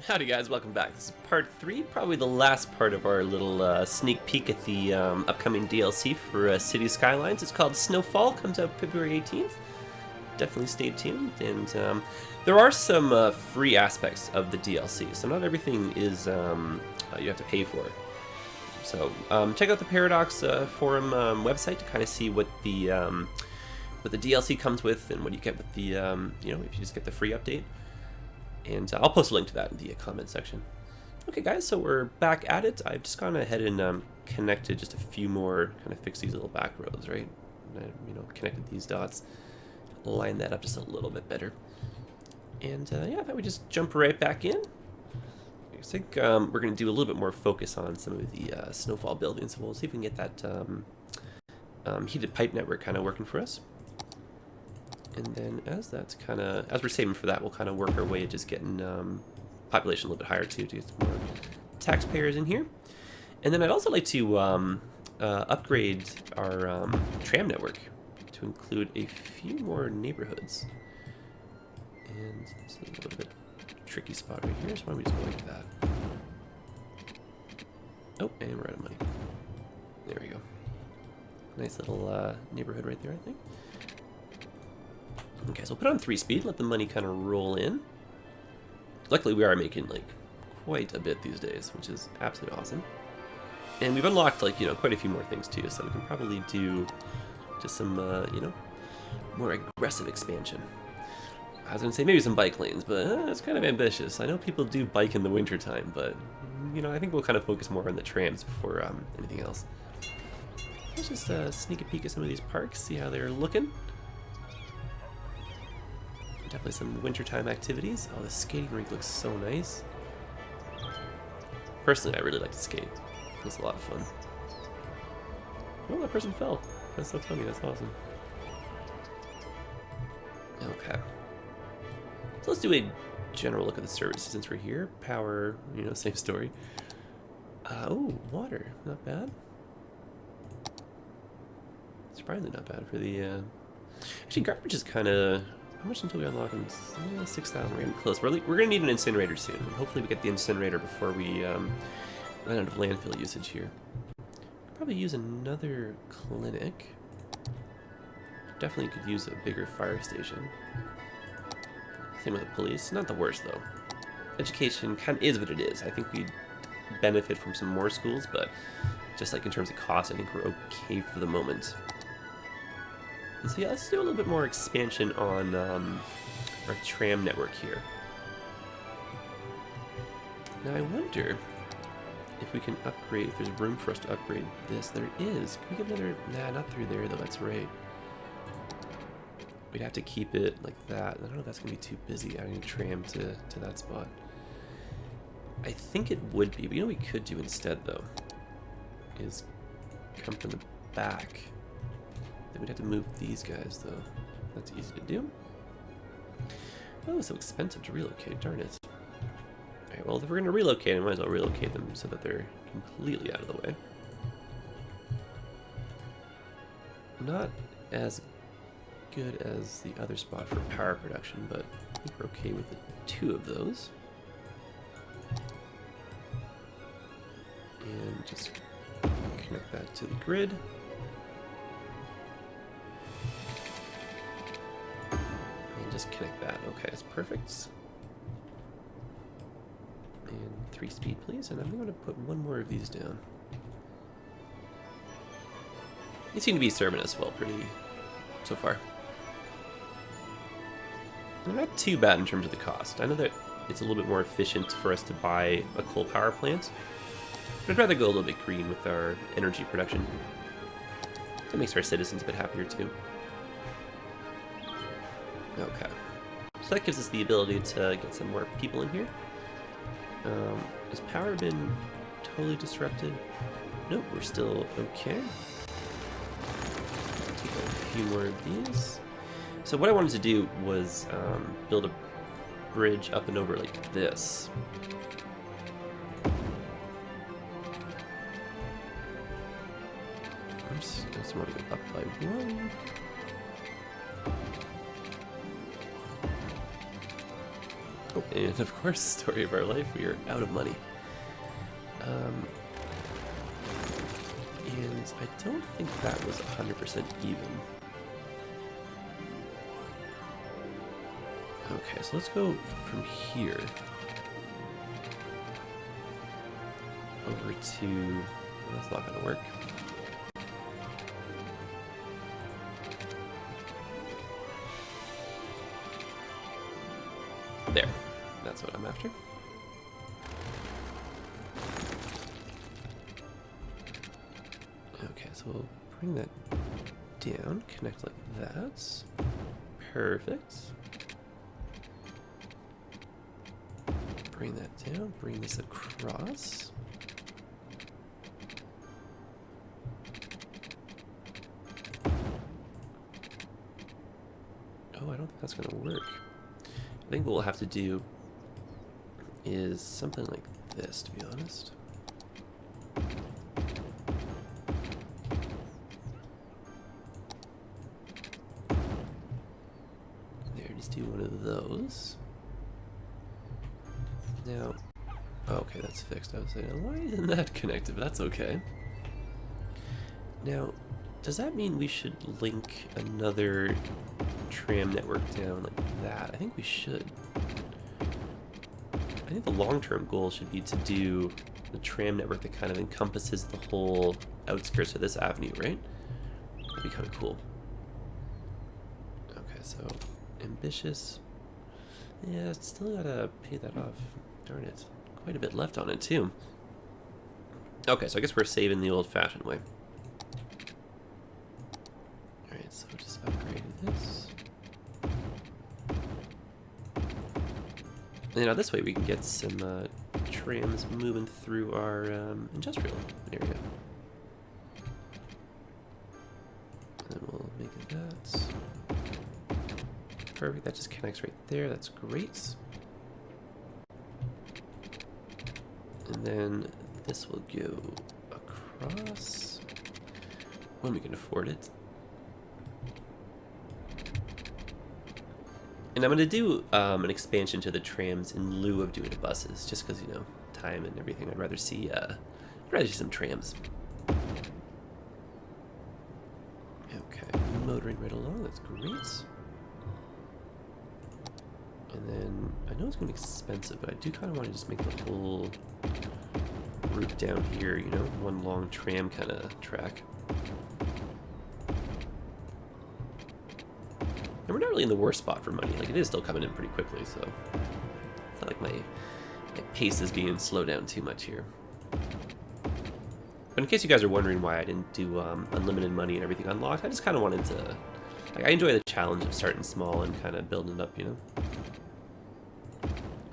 Howdy guys, welcome back. This is part 3, probably the last part of our little sneak peek at the upcoming DLC for City Skylines. It's called Snowfall, comes out February 18th. Definitely stay tuned. And there are some free aspects of the DLC, so not everything is you have to pay for. So check out the Paradox forum website to kind of see what the DLC comes with and what you get with the, if you just get the free update. And I'll post a link to that in the comment section. Okay guys, so we're back at it. I've just gone ahead and connected just a few more, kind of fix these little back roads, right? Connected these dots, line that up just a little bit better. And yeah, I thought we'd just jump right back in. I think we're going to do a little bit more focus on some of the Snowfall buildings, so we'll see if we can get that heated pipe network kind of working for us. And then as we're saving for that, we'll kind of work our way at just getting population a little bit higher too, to get some more taxpayers in here. And then I'd also like to upgrade our tram network to include a few more neighborhoods. And this is a little bit tricky spot right here, so why don't we just go like that? Oh, and we're out of money. There we go. Nice little neighborhood right there, I think. Okay, so we'll put on 3-speed, let the money kind of roll in. Luckily, we are making, like, quite a bit these days, which is absolutely awesome. And we've unlocked, like, quite a few more things, too, so we can probably do just some, more aggressive expansion. I was going to say maybe some bike lanes, but it's kind of ambitious. I know people do bike in the wintertime, but, I think we'll kind of focus more on the trams before anything else. Let's just sneak a peek at some of these parks, see how they're looking. Definitely some wintertime activities. Oh, the skating rink looks so nice. Personally, I really like to skate. It's a lot of fun. Oh, that person fell. That's so funny. That's awesome. Okay. So let's do a general look at the services since we're here. Power, same story. Oh, water. Not bad. Surprisingly not bad for the... Actually, garbage is kind of... How much until we unlock them? 6,000. We're getting close. We're going to need an incinerator soon. Hopefully we get the incinerator before we run out of landfill usage here. Probably use another clinic. Definitely could use a bigger fire station. Same with the police. Not the worst, though. Education kind of is what it is. I think we'd benefit from some more schools, but just like in terms of cost, I think we're okay for the moment. And so yeah, let's do a little bit more expansion on our tram network here. Now I wonder if we can upgrade, if there's room for us to upgrade this. There is. Can we get another? Nah, not through there though, that's right. We'd have to keep it like that. I don't know if that's going to be too busy adding a tram to that spot. I think it would be, but what we could do instead though is come from the back. Then we'd have to move these guys, though. That's easy to do. Oh, it's so expensive to relocate, darn it. Alright, well, if we're going to relocate, I might as well relocate them so that they're completely out of the way. Not as good as the other spot for power production, but I think we're okay with the 2 of those. And just connect that to the grid. Just connect that. Okay, that's perfect. And 3-speed, please. And I'm going to put one more of these down. They seem to be serving us well, pretty so far. They're not too bad in terms of the cost. I know that it's a little bit more efficient for us to buy a coal power plant, but I'd rather go a little bit green with our energy production. That makes our citizens a bit happier too. Okay, so that gives us the ability to get some more people in here. Has power been totally disrupted? Nope, we're still okay. Take a few more of these. So what I wanted to do was build a bridge up and over like this. I just want to go up by 1. Oh, and of course, story of our life, we are out of money. And I don't think that was 100% even. Okay, so let's go from here over to... Well, that's not going to work. There. That's what I'm after. Okay, so we'll bring that down, connect like that. Perfect. Bring that down, bring this across. Oh, I don't think that's going to work. I think what we'll have to do is something like this, to be honest. There, just do one of those. Now, okay, that's fixed. I was saying, why isn't that connected? But that's okay. Now, does that mean we should link another tram network down like that? I think we should. I think the long-term goal should be to do the tram network that kind of encompasses the whole outskirts of this avenue, right? That'd be kind of cool. Okay, so ambitious. Yeah, still gotta pay that off. Darn it. Quite a bit left on it, too. Okay, so I guess we're saving the old-fashioned way. Alright, so just upgrade this. And now this way we can get some trams moving through our industrial area. And then we'll make it that. Perfect, that just connects right there, that's great. And then this will go across when we can afford it. And I'm going to do an expansion to the trams in lieu of doing the buses, just because, you know, time and everything. I'd rather see some trams. Okay, motoring right along, that's great. And then, I know it's going to be expensive, but I do kind of want to just make the whole route down here, you know, one long tram kind of track. And we're not really in the worst spot for money. Like, it is still coming in pretty quickly, so it's not like my pace is being slowed down too much here. But in case you guys are wondering why I didn't do unlimited money and everything unlocked, I just kind of wanted to... Like, I enjoy the challenge of starting small and kind of building it up, you know?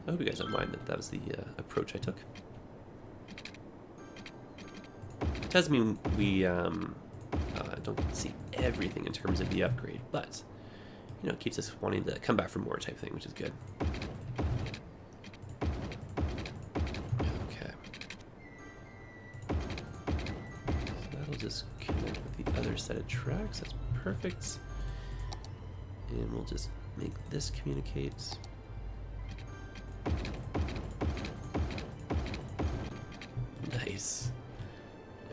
I hope you guys don't mind that that was the approach I took. It does mean we don't get to see everything in terms of the upgrade, but... You know, it keeps us wanting to come back for more type thing, which is good. Okay. So that'll just connect with the other set of tracks. That's perfect. And we'll just make this communicate. Nice.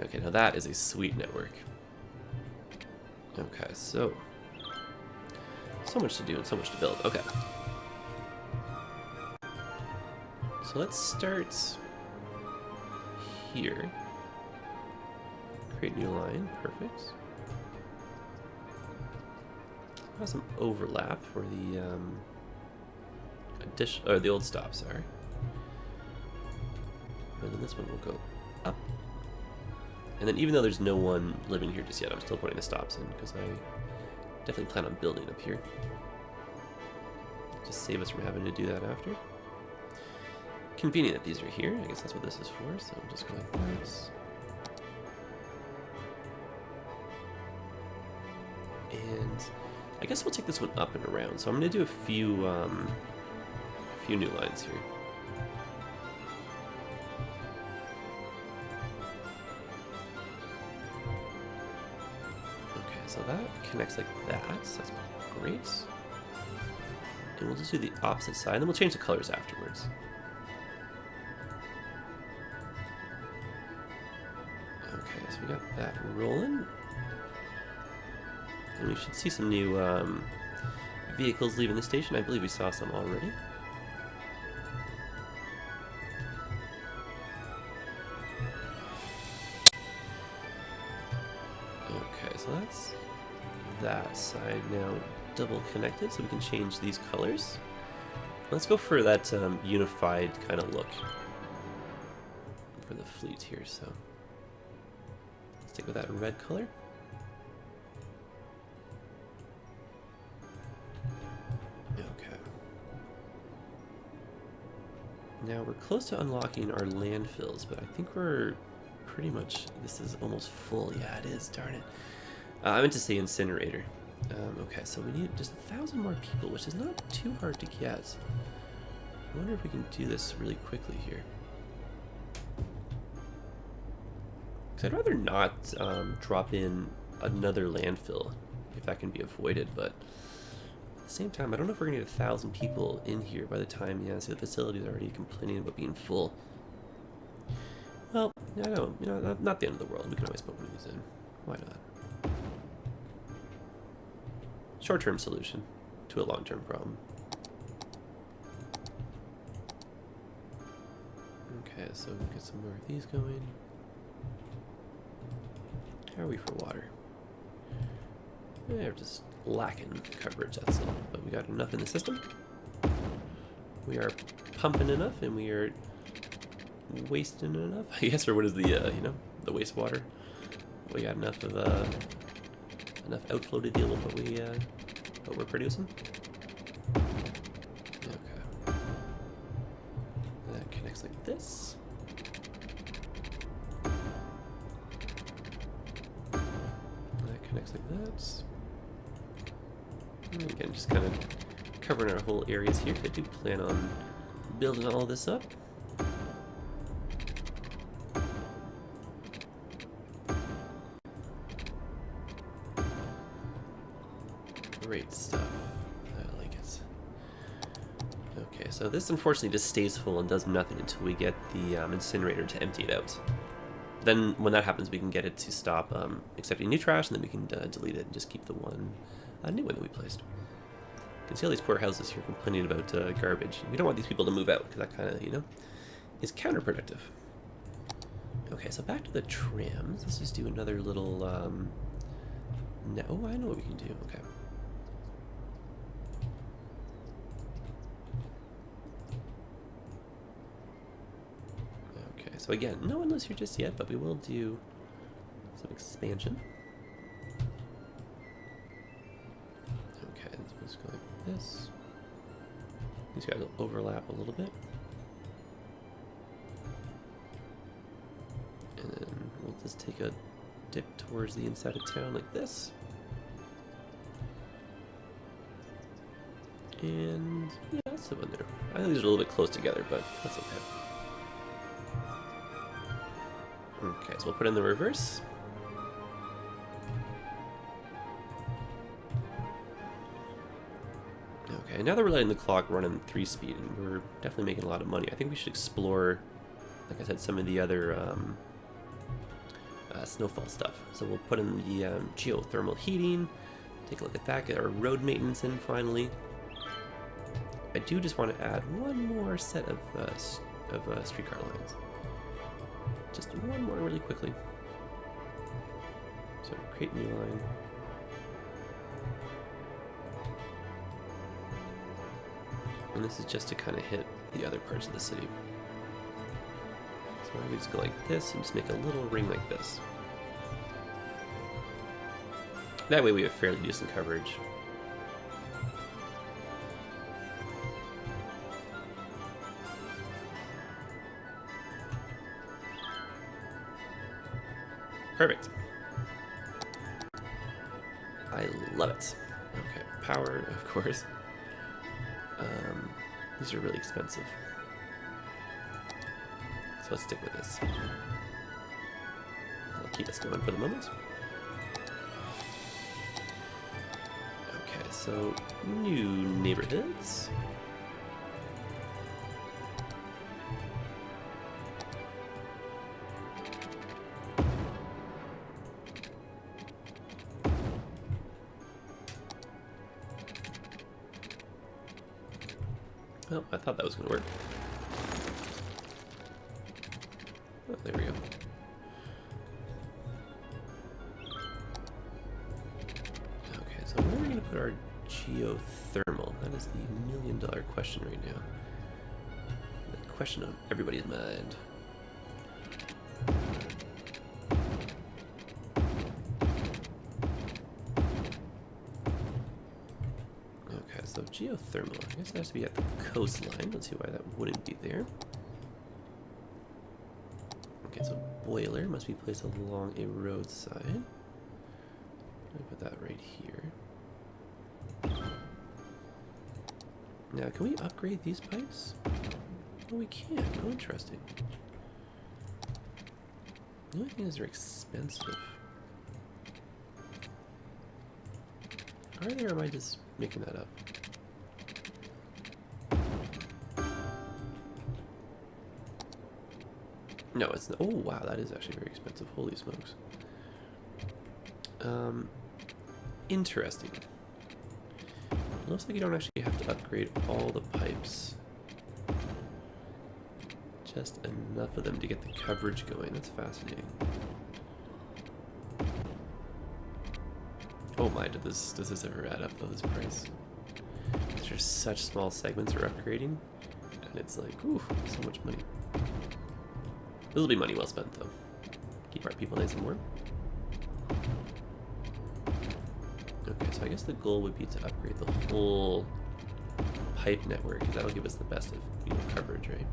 Okay, now that is a sweet network. Okay, so much to do and so much to build. Okay. So let's start here. Create new line. Perfect. Have some overlap for the the old stop, sorry. And then this one will go up. And then even though there's no one living here just yet, I'm still putting the stops in because I definitely plan on building up here. Just save us from having to do that after. Convenient that these are here. I guess that's what this is for, so we'll just go like this. And I guess we'll take this one up and around. So I'm going to do a few new lines here. Okay, so that connects like that. So that's great. And we'll just do the opposite side, and then we'll change the colors afterwards. Okay, so we got that rolling. And we should see some new vehicles leaving the station. I believe we saw some already. Okay, so that's that side now double connected, so we can change these colors. Let's go for that unified kind of look for the fleet here. So let's stick with that red color. Okay. Now we're close to unlocking our landfills, but I think we're pretty much, this is almost full. Yeah, it is, darn it. I meant to say incinerator. Okay, so we need just 1,000 more people, which is not too hard to get. I wonder if we can do this really quickly here. Because I'd rather not drop in another landfill if that can be avoided, but at the same time, I don't know if we're going to get 1,000 people in here by the time, yeah, so the facility is already complaining about being full. Well, I know, you know, not the end of the world. We can always put one of these in. Why not? Short-term solution to a long-term problem. Okay, so we'll get some more of these going. How are we for water? We're just lacking coverage, that's all. But we got enough in the system. We are pumping enough, and we are wasting enough, I guess, or what is the, you know, the wastewater? We got enough of, enough outflow to deal with what we're producing. Okay. That connects like this. That connects like that. And again, just kind of covering our whole areas here. I do plan on building all this up. Great stuff. I like it. Okay, so this unfortunately just stays full and does nothing until we get the incinerator to empty it out. Then when that happens, we can get it to stop accepting new trash, and then we can delete it and just keep the one new one that we placed. You can see all these poor houses here complaining about garbage. We don't want these people to move out because that kind of, you know, is counterproductive. Okay, so back to the trams. Let's just do another little. Oh, I know what we can do. Okay. So again, no one lives here just yet, but we will do some expansion. Okay, so let's go like this. These guys will overlap a little bit. And then we'll just take a dip towards the inside of town like this. And yeah, that's the one there. I think these are a little bit close together, but that's okay. Okay, so we'll put in the reverse. Okay, now that we're letting the clock run in 3-speed, and we're definitely making a lot of money, I think we should explore, like I said, some of the other Snowfall stuff. So we'll put in the geothermal heating, take a look at that, get our road maintenance in finally. I do just want to add one more set of streetcar lines. Just one more really quickly. So create new line. And this is just to kind of hit the other parts of the city. So we just go like this and just make a little ring like this. That way we have fairly decent coverage. Perfect. I love it. Okay, power, of course. These are really expensive. So let's stick with this. I'll keep us going for the moment. Okay, so new neighborhoods. Oh, I thought that was going to work. Oh, there we go. Okay, so where are we going to put our geothermal? That is the million-dollar question right now. The question on everybody's mind. Okay, so geothermal. I guess it has to be at the coastline. Let's see why that wouldn't be there. Okay, so boiler must be placed along a roadside. Let me put that right here. Now, can we upgrade these pipes? Oh, we can. Oh, interesting. The only thing is they're expensive. Are they, or am I just making that up? No, it's not. Oh, wow, that is actually very expensive. Holy smokes. Interesting. It looks like you don't actually have to upgrade all the pipes. Just enough of them to get the coverage going. That's fascinating. Oh my, does this ever add up though, this price? There's such small segments we're upgrading, and it's like, ooh, so much money. This will be money well spent though. Keep our people nice and warm. Okay, so I guess the goal would be to upgrade the whole pipe network, because that'll give us the best of, you know, coverage, right?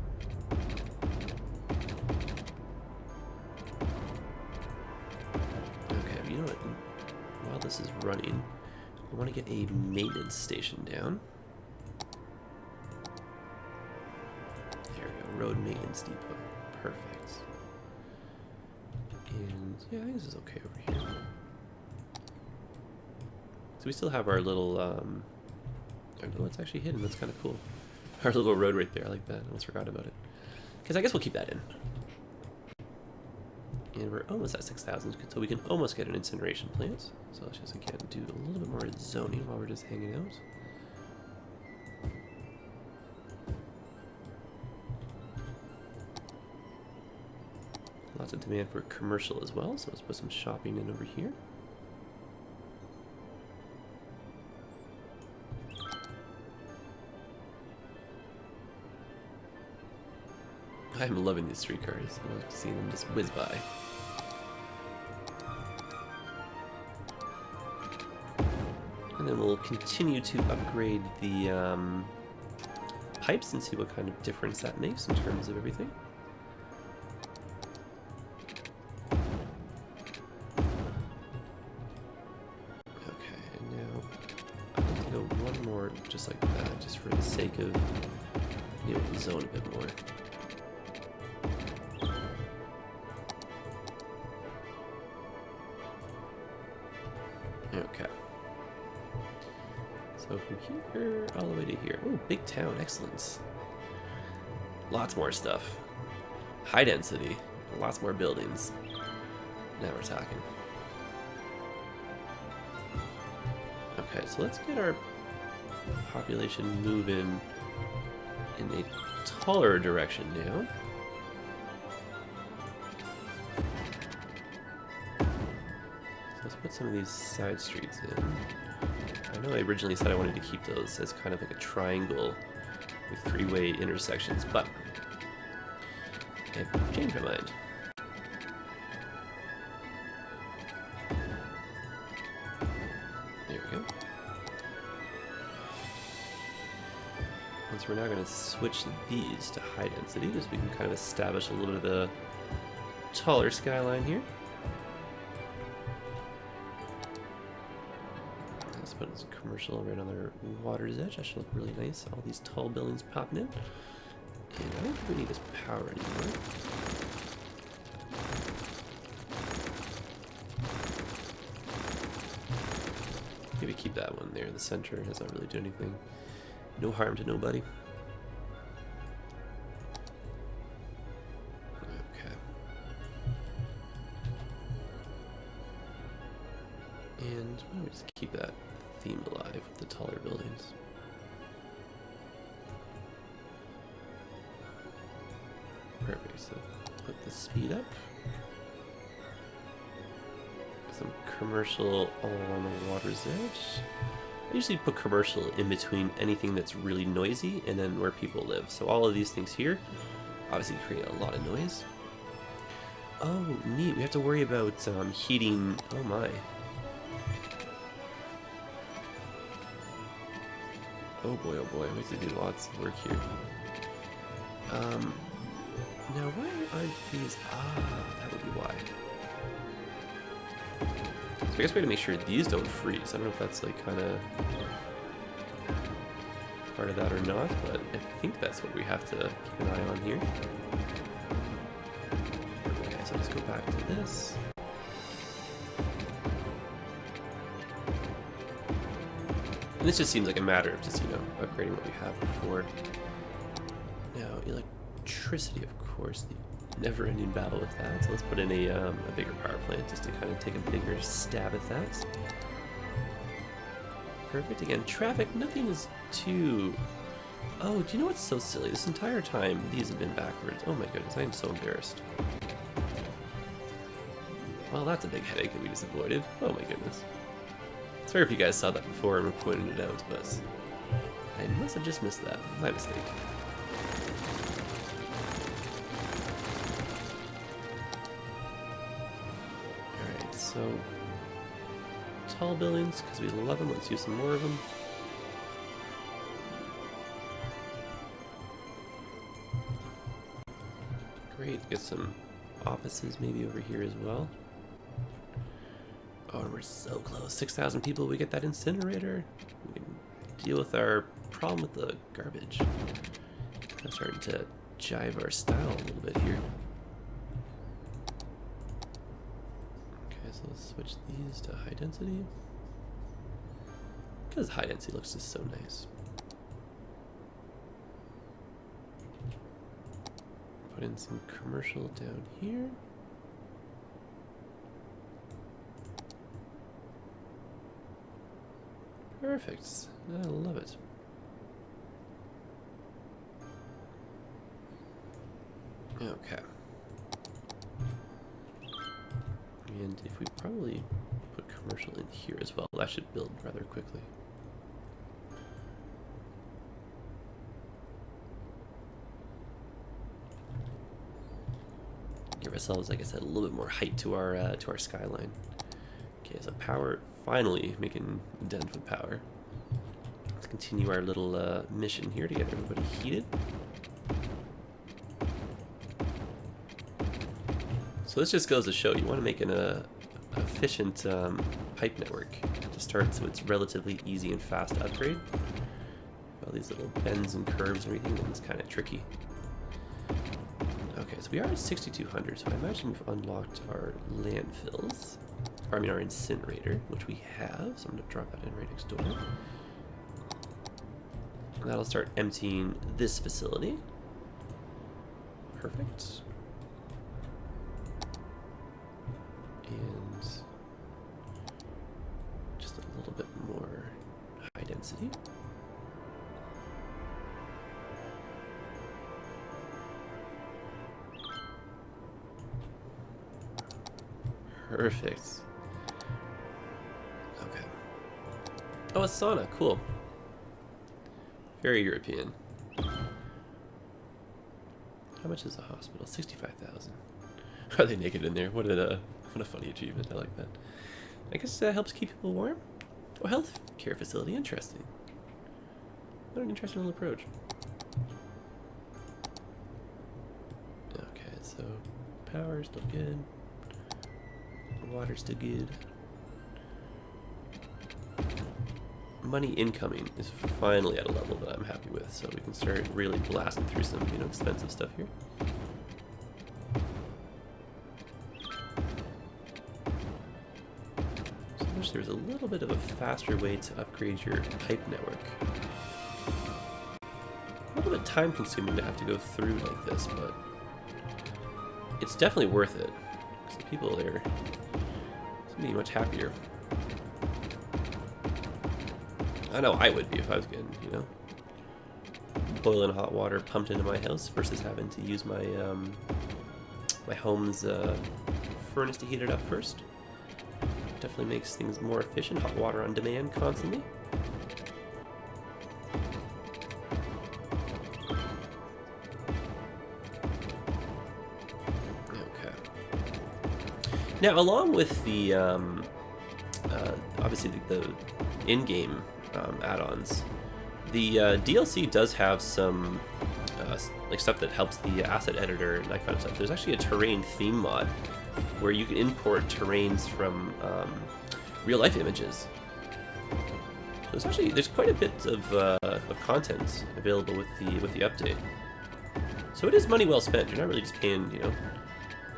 Okay, but you know what? While this is running, I want to get a maintenance station down. There we go, road maintenance depot. Perfect. And yeah, I think this is okay over here. So we still have our little, oh, it's actually hidden. That's kind of cool. Our little road right there. I like that. I almost forgot about it. Because I guess we'll keep that in. And we're almost at 6,000, so we can almost get an incineration plant. So let's just, again, do a little bit more zoning while we're just hanging out. Lots of demand for commercial as well, so let's put some shopping in over here. I'm loving these streetcars. I love seeing them just whiz by. And then we'll continue to upgrade the pipes and see what kind of difference that makes in terms of everything. Okay, and now I'd like to go one more just like that, just for the sake of being able to zone a bit more. Okay. So from here all the way to here. Oh, big town, excellence. Lots more stuff. High density, lots more buildings. Now we're talking. Okay, so let's get our population moving in a taller direction now. Let's put some of these side streets in. I know I originally said I wanted to keep those as kind of like a triangle with three-way intersections, but I changed my mind. There we go. And so we're now going to switch these to high density, just so we can kind of establish a little bit of the taller skyline here. Put some commercial right on their water's edge. That should look really nice. All these tall buildings popping in. And I don't think we need this power anymore. Maybe keep that one there in the center. It doesn't really do anything. No harm to nobody. Okay. And why don't we just keep that theme alive with the taller buildings. Perfect, so put the speed up. Some commercial all along the water's edge. I usually put commercial in between anything that's really noisy and then where people live. So all of these things here obviously create a lot of noise. Oh, neat. We have to worry about heating. Oh my. Oh boy, we have to do lots of work here. Now why aren't these... Ah, that would be why. So I guess we gotta make sure these don't freeze. I don't know if that's like kind of part of that or not, but I think that's what we have to keep an eye on here. Okay, so let's go back to this. And this just seems like a matter of just, you know, upgrading what we have before. Now, electricity, of course, the never-ending battle with that. So let's put in a bigger power plant just to kind of take a bigger stab at that. Perfect. Again, traffic, nothing is too... Oh, do you know what's so silly? This entire time, these have been backwards. Oh my goodness, I am so embarrassed. Well, that's a big headache that we just avoided. Oh my goodness. Sorry if you guys saw that before and were pointing it out, but I must have just missed that. My mistake. Alright, so tall buildings, because we love them. Let's use some more of them. Great, get some offices maybe over here as well. Oh, we're so close. 6,000 people, we get that incinerator. We can deal with our problem with the garbage. I'm starting to jive our style a little bit here. Okay, so let's switch these to high density. Because high density looks just so nice. Put in some commercial down here. Perfect. I love it. Okay. And if we probably put commercial in here as well, that should build rather quickly. Give ourselves, like I said, a little bit more height to our skyline. Okay, so power, finally making a dent with power. Let's continue our little mission here to get everybody heated. So this just goes to show you want to make an efficient pipe network to start, so it's relatively easy and fast to upgrade. All these little bends and curves and everything, and it's kind of tricky. Okay, so we are at 6,200, so I imagine we've unlocked our landfills. Or, I mean, our incinerator, which we have, so I'm going to drop that in right next door. And that'll start emptying this facility. Perfect. And just a little bit more high density. Perfect. Okay. Oh, a sauna. Cool. Very European. How much is a hospital? 65,000. Are they naked in there? What a funny achievement. I like that. I guess that helps keep people warm. Oh, health care facility. Interesting. What an interesting little approach. Okay, so power still good. Water's still good. Money incoming is finally at a level that I'm happy with, so we can start really blasting through some, you know, expensive stuff here. So wish there was a little bit of a faster way to upgrade your pipe network. A little bit time consuming to have to go through like this, but it's definitely worth it. Because the people there seem to be much happier. I know I would be if I was getting, you know, boiling hot water pumped into my house versus having to use my my home's furnace to heat it up first. Definitely makes things more efficient. Hot water on demand constantly. Okay. Now, along with the obviously the in-game add-ons, the DLC does have some like stuff that helps the asset editor and that kind of stuff. There's actually a terrain theme mod where you can import terrains from real-life images. So there's quite a bit of content available with the update. So it is money well spent. You're not really just paying, you know,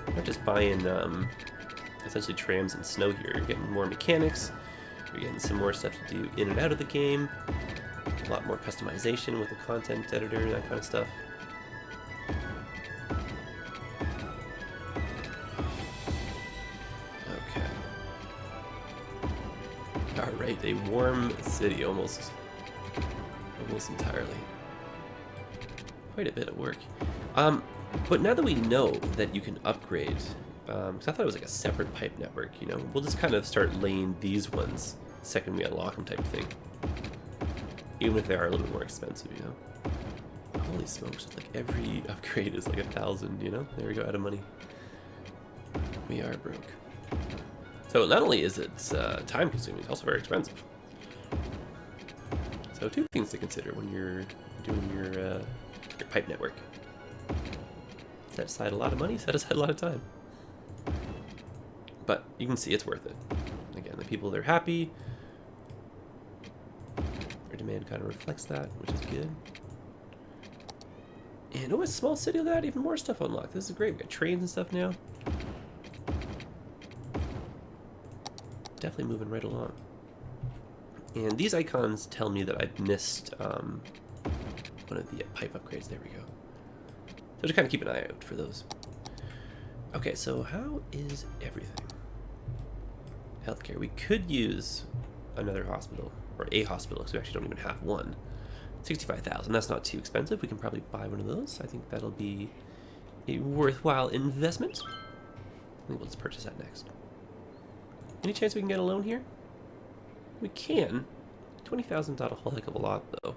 you're not just buying essentially trams and snow here. You're getting more mechanics. You're getting some more stuff to do in and out of the game. A lot more customization with the content editor and that kind of stuff. Okay. Alright, a warm city almost entirely. Quite a bit of work. But now that we know that you can upgrade, because I thought it was like a separate pipe network, you know, we'll just kind of start laying these ones the second we unlock them type of thing. Even if they are a little bit more expensive, you know. Holy smokes, like every upgrade is like 1,000, you know? There we go, out of money. We are broke. So not only is it time consuming, it's also very expensive. So two things to consider when you're doing your pipe network. Set aside a lot of money, set aside a lot of time. But you can see it's worth it. Again, the people, they're happy. Our demand kind of reflects that, which is good. And oh, a small city will add even more stuff unlocked. This is great. We got trains and stuff now. Definitely moving right along. And these icons tell me that I've missed one of the pipe upgrades. There we go. So just kind of keep an eye out for those. Okay, so how is everything? Healthcare. We could use another hospital, or a hospital, because we actually don't even have one. 65,000. That's not too expensive. We can probably buy one of those. I think that'll be a worthwhile investment. I think we'll just purchase that next. Any chance we can get a loan here? We can. 20,000's not a whole heck of a lot, though.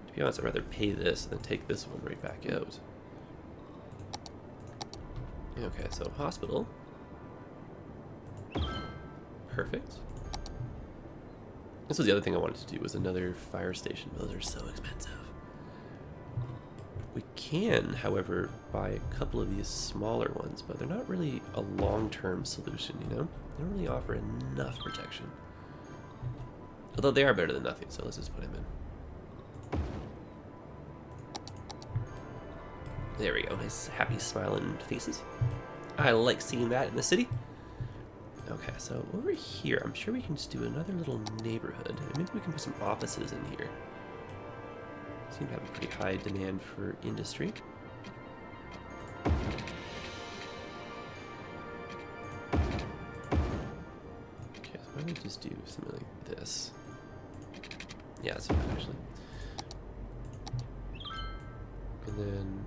To be honest, I'd rather pay this than take this one right back out. Okay, so hospital. Perfect. This was the other thing I wanted to do, was another fire station. Those are so expensive. We can, however, buy a couple of these smaller ones, but they're not really a long-term solution, you know? They don't really offer enough protection. Although they are better than nothing, so let's just put them in. There we go, nice happy smiling faces. I like seeing that in the city. Okay, so over here, I'm sure we can just do another little neighborhood. Maybe we can put some offices in here. Seem to have a pretty high demand for industry. Okay, so why don't we just do something like this? Yeah, that's fine, actually. And then...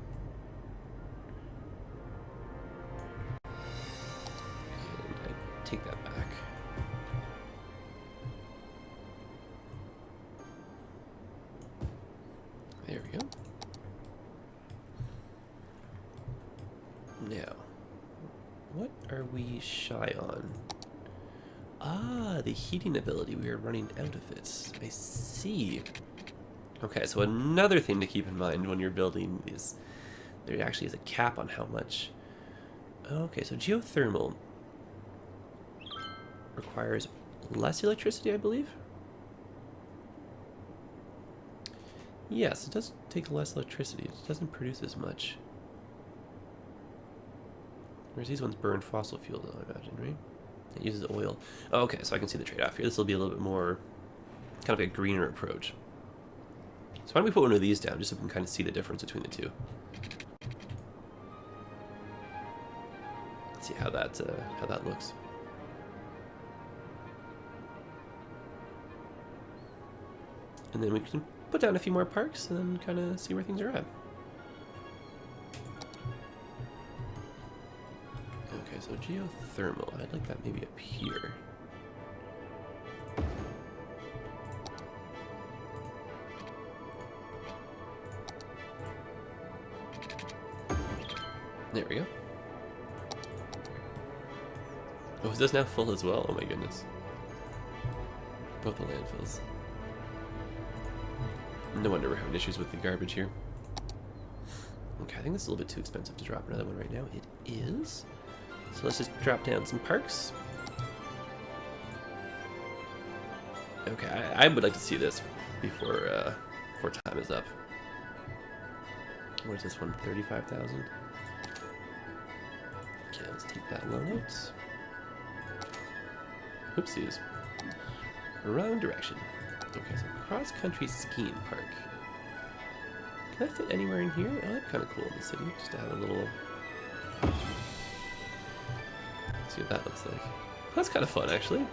take that back. There we go. Now, what are we shy on? Ah, the heating ability. We are running out of it. I see. Okay, so another thing to keep in mind when you're building is there actually is a cap on how much. Okay, so geothermal requires less electricity, I believe. Yes, it does take less electricity. It doesn't produce as much. Whereas these ones burn fossil fuel, though, I imagine, right? It uses oil. Oh, okay, so I can see the trade-off here. This will be a little bit more kind of a greener approach. So why don't we put one of these down just so we can kind of see the difference between the two. Let's see how that looks. And then we can put down a few more parks and then kind of see where things are at. Okay, so geothermal. I'd like that maybe up here. There we go. Oh, is this now full as well? Oh my goodness. Both the landfills. No wonder we're having issues with the garbage here. Okay, I think this is a little bit too expensive to drop another one right now. It is. So let's just drop down some parks. Okay, I would like to see this before time is up. What is this one? 35,000. Okay, let's take that loan out. Oopsies. Wrong direction. Okay, so cross-country skiing park. Can I fit anywhere in here? Oh, that'd be kind of cool in the city, just to have a little... see what that looks like. That's kind of fun, actually.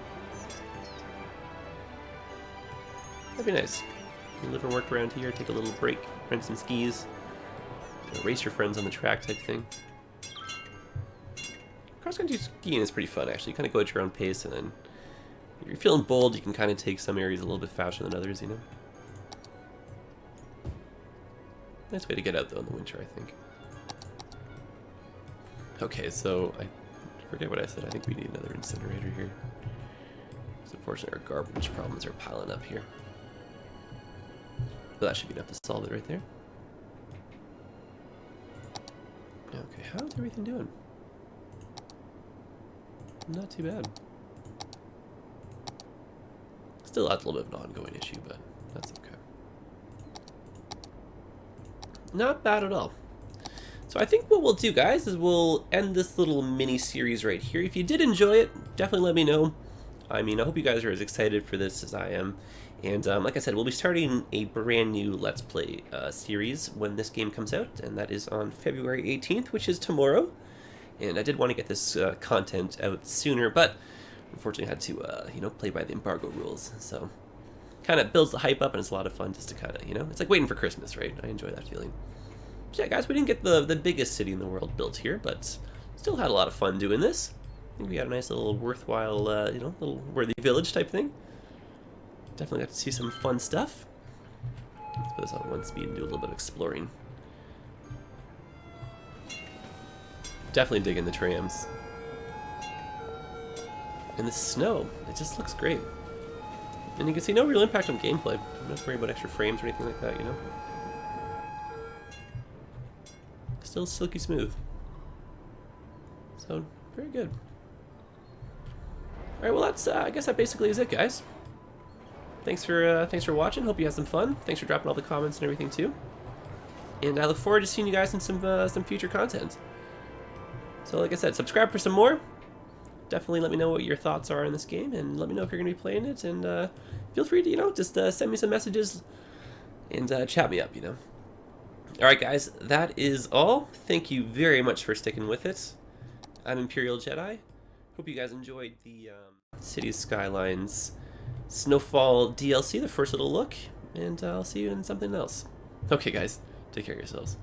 That'd be nice. You live and work around here, take a little break, rent some skis, race your friends on the track type thing. Cross-country skiing is pretty fun, actually. You kind of go at your own pace, and then if you're feeling bold, you can kind of take some areas a little bit faster than others, you know? Nice way to get out, though, in the winter, I think. Okay, so I forget what I said. I think we need another incinerator here. It's unfortunate our garbage problems are piling up here. But that should be enough to solve it right there. Okay, how's everything doing? Not too bad. Still, that's a little bit of an ongoing issue, but that's okay. Not bad at all. So I think what we'll do, guys, is we'll end this little mini-series right here. If you did enjoy it, definitely let me know. I mean, I hope you guys are as excited for this as I am. And like I said, we'll be starting a brand new Let's Play series when this game comes out, and that is on February 18th, which is tomorrow. And I did want to get this content out sooner, but unfortunately had to, you know, play by the embargo rules. So kind of builds the hype up, and it's a lot of fun just to kind of, you know, it's like waiting for Christmas, right? I enjoy that feeling. So yeah, guys, we didn't get the biggest city in the world built here, but still had a lot of fun doing this. I think we got a nice little worthwhile, you know, little worthy village type thing. Definitely got to see some fun stuff. Let's put this on 1 speed and do a little bit of exploring. Definitely digging the trams. And the snow, it just looks great. And you can see no real impact on gameplay. I'm not have to worry about extra frames or anything like that, you know? Still silky smooth. So, very good. Alright, well that's, I guess that basically is it, guys. Thanks for watching, hope you had some fun. Thanks for dropping all the comments and everything too. And I look forward to seeing you guys in some future content. So like I said, subscribe for some more. Definitely let me know what your thoughts are on this game, and let me know if you're going to be playing it, and feel free to, you know, just send me some messages and chat me up, you know. Alright guys, that is all. Thank you very much for sticking with it. I'm ImperialJedi. Hope you guys enjoyed the Cities Skylines Snowfall DLC, the first little look, and I'll see you in something else. Okay guys, take care of yourselves.